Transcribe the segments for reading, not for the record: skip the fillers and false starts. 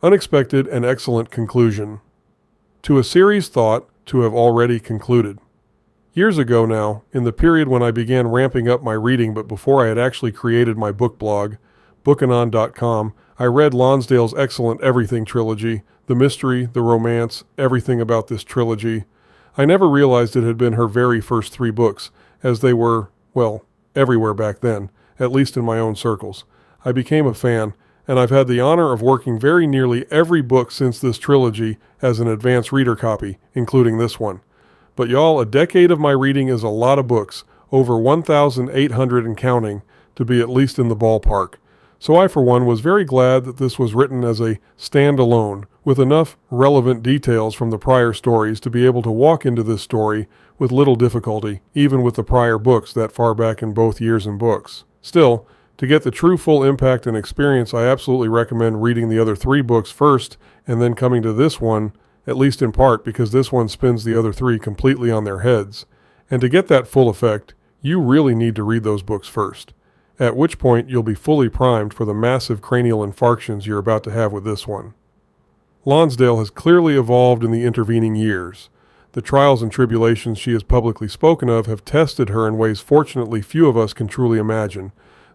Unexpected and excellent conclusion. To a series thought to have already concluded. Years ago now, in the period when I began ramping up my reading but before I had actually created my book blog, bookanon.com, I read Lonsdale's excellent Everything trilogy, the mystery, the romance, everything about this trilogy. I never realized it had been her very first 3 books, as they were, well, everywhere back then, at least in my own circles. I became a fan, and I've had the honor of working very nearly every book since this trilogy as an advanced reader copy, including this one. But y'all, a decade of my reading is a lot of books, over 1,800 and counting, to be at least in the ballpark. So I, for one, was very glad that this was written as a standalone, with enough relevant details from the prior stories to be able to walk into this story with little difficulty, even with the prior books that far back in both years and books. Still, to get the true full impact and experience, I absolutely recommend reading the other 3 books first and then coming to this one, at least in part because this one spins the other 3 completely on their heads. And to get that full effect, you really need to read those books first, at which point you'll be fully primed for the massive cranial infarctions you're about to have with this one. Lonsdale has clearly evolved in the intervening years. The trials and tribulations she has publicly spoken of have tested her in ways fortunately few of us can truly imagine,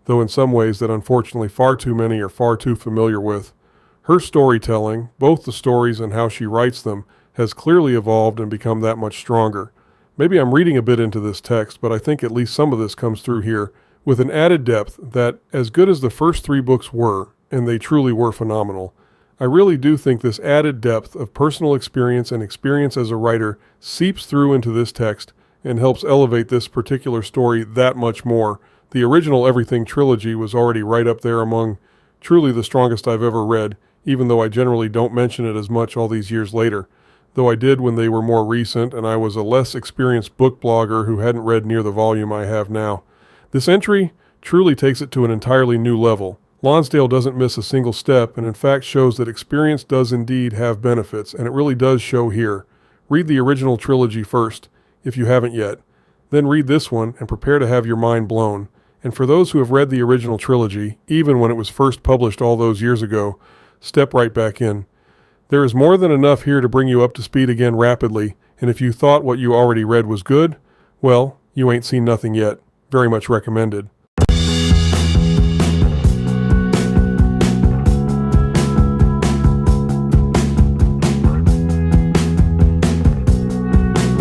though in some ways that unfortunately far too many are far too familiar with. Her storytelling, both the stories and how she writes them, has clearly evolved and become that much stronger. Maybe I'm reading a bit into this text, but I think at least some of this comes through here, with an added depth that, as good as the first 3 books were, and they truly were phenomenal, I really do think this added depth of personal experience and experience as a writer seeps through into this text and helps elevate this particular story that much more. The original Everything trilogy was already right up there among truly the strongest I've ever read, even though I generally don't mention it as much all these years later, though I did when they were more recent and I was a less experienced book blogger who hadn't read near the volume I have now. This entry truly takes it to an entirely new level. Lonsdale doesn't miss a single step and in fact shows that experience does indeed have benefits, and it really does show here. Read the original trilogy first, if you haven't yet. Then read this one and prepare to have your mind blown. And for those who have read the original trilogy, even when it was first published all those years ago, step right back in. There is more than enough here to bring you up to speed again rapidly, and if you thought what you already read was good, well, you ain't seen nothing yet. Very much recommended.